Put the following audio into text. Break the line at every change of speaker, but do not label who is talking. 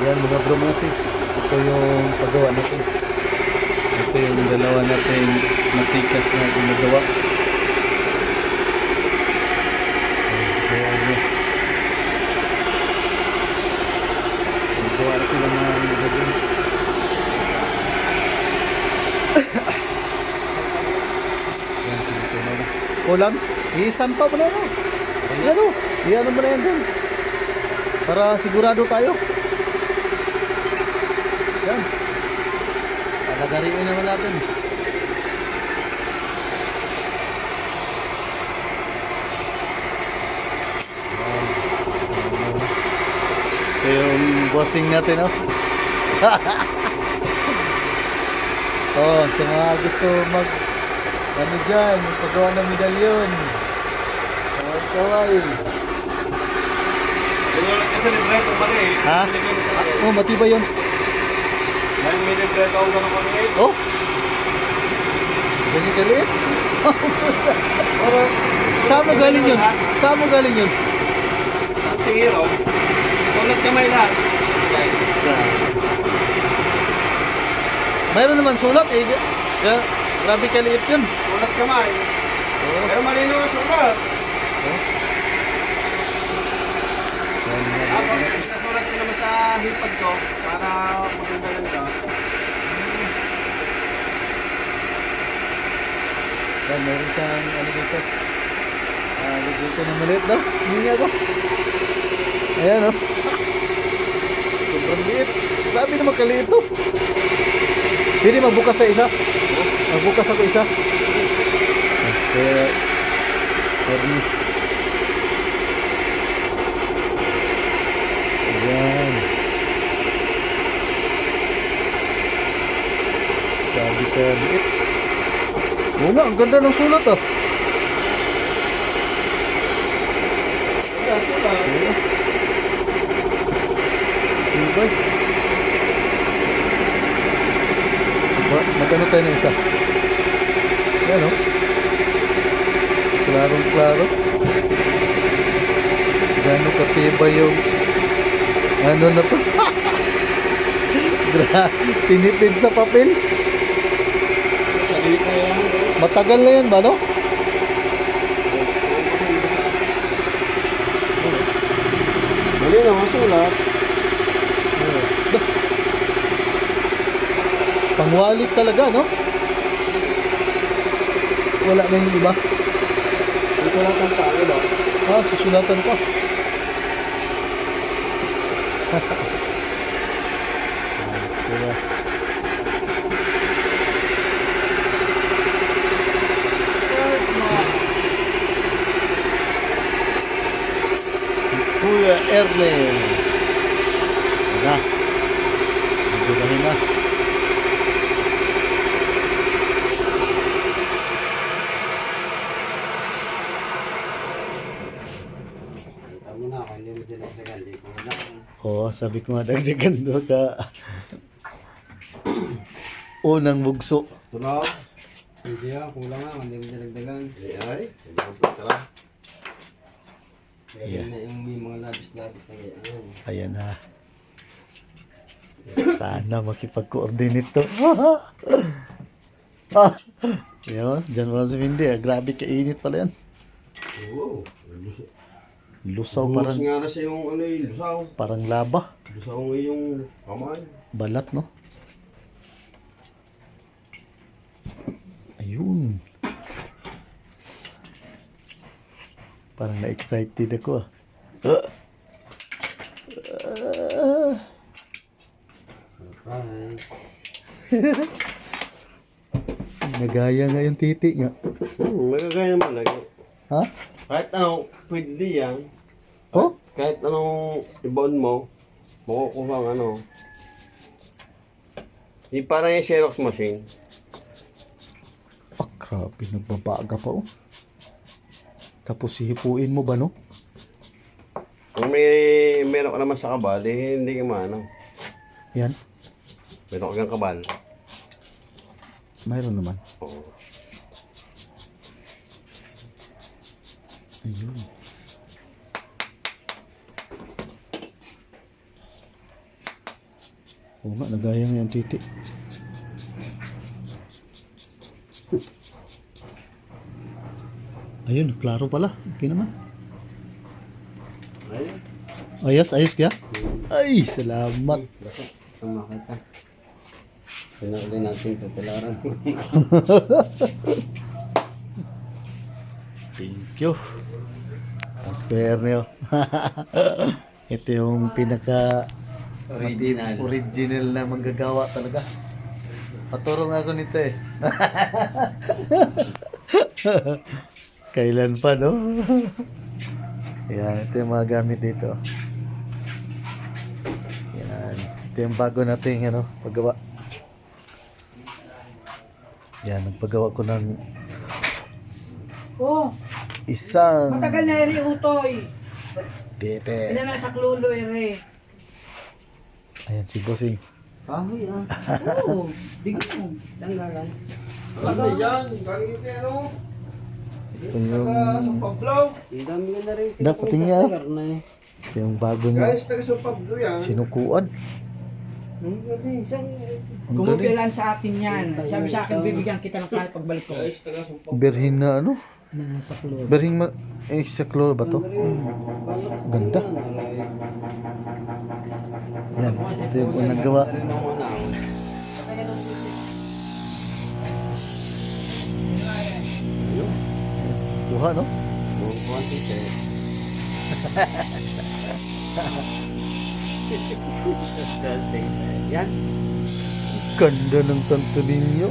Yan mga bromasis, ito yung paggawa natin. Ito yung dalawa natin matikas na ginagawa. Gawa na sila mga nagagawin. Yan, tinutulog na. Kulang, isampa mo na yan. Ano? Iyan mo na yan dun. Para sigurado tayo. Yan. Palagariin naman natin. Ito yung bossing natin, oh. Oh, sa mga gusto mag ano dyan, paggawa ng medalyon. Kaway. Ha? Oh, matibay yun. Oh? Ganyan kaliit? Saan mo galing yun? Saan mo galing yun?
Ang tiro. Ulat kamay lahat.
Mayroon naman sulat eh. Grabe kaliit yun.
Ulat kamay. Pero malino ang sulat. Tapos, nasulat ko naman sa hipag ko para maganda-ganda.
Yan, meron siyang ano dito. Dito na maliit daw. Hindi niya ako. Ayan, oh. Sobrang liit. Grabe naman kaliit to. Pwede magbukas sa isa. Magbukas ako isa. Kaya, ayan. Grabe ka liit. Oo nga, ang ganda ng sulat ah.
Wala, sulat.
Diba? Magkano tayo ng isa? Yan o. Klarong klaro. Gano'ng katibay yung ano na to? Tinipid sa papel. Matagal na yan ba, no?
Mali na ang sulat.
Pangwalit talaga, no? Wala na yung iba.
Susulatan pa, ano ba?
Susulatan pa. Diba? Kuya Erlen. Wala. Nagdugahin na. Oo, sabi ko nga dagdagan doon ka. Unang bugso.
Tulog. Hindi yan, kulang nga, hindi mo dinagdagan. Ay, tara.
Yeah.
May mga labis-labis na ganyan.
Ayan na. Sana makipag-coordinate to. Yun, dyan mo sa hindi. Grabe kainit pala yan.
Oo.
Lusaw
Buhos
parang,
nga na siya yung ano yung lusaw.
parang laba.
Lusaw nga yung kamay.
Balat, no? Ayun. Parang na-excited ako ah.
Right.
Nagaya nga yung titi nga.
Magagaya naman.
Ha?
Kahit ano, pwede yan.
Oh?
Kahit anong ibon mo, makukuha ang ano. Yung parang yung Xerox machine.
Ah, grabe. Nagbabaga pa oh. Tapos hihipuin mo ba no?
Kung meron ka naman sa kabal, eh, hindi ka maano.
Yan.
Meron ka kang kabal.
Mayroon naman.
Oo.
Ayun. Oo nga, nagaya nga yung titi. Ayun, klaro pala. Okay naman.
Ayun.
Ayos kaya? Ay, salamat.
Sama kita. Pinauli natin tutularan.
Thank you. Transfer niyo. Ito yung pinaka original na manggagawa talaga. Paturo nga ako nito eh. Kailan pa, no? Yan, ito yung mga gamit dito. Yan, ito yung bago nating ano, paggawa. Yan, nagpagawa ko ng
Oh,
isang
matagal na rin utoy.
tete.
Ilan na sa klulo ere.
Ayan si Bossing.
Kahoy ah.
Oo, bigyan mo.
Saan galang?
Ano yan? Galing ito yan o.
Ito yung,
Sa Pablo.
Ang dami ko na rin.
Dapat nga.
Na.
ito yung bago niya.
Galing taga sa Pablo yan.
Sinukuan.
Ang galing. Saan?
Ang galing.
Kumupilan sa akin yan. Sabi sa akin, bibigyan kita ng kahit pagbalik ko.
Galing taga sa Pablo.
Berhin na ano?
Ano na sa klulo.
Berhin sa kloro ba to? Ganda. Yan, ito yung unang gawa.
Rin ako na.
Duha, no?
Bukuhan tite.
Yan.
Ganda ng Santo Niño.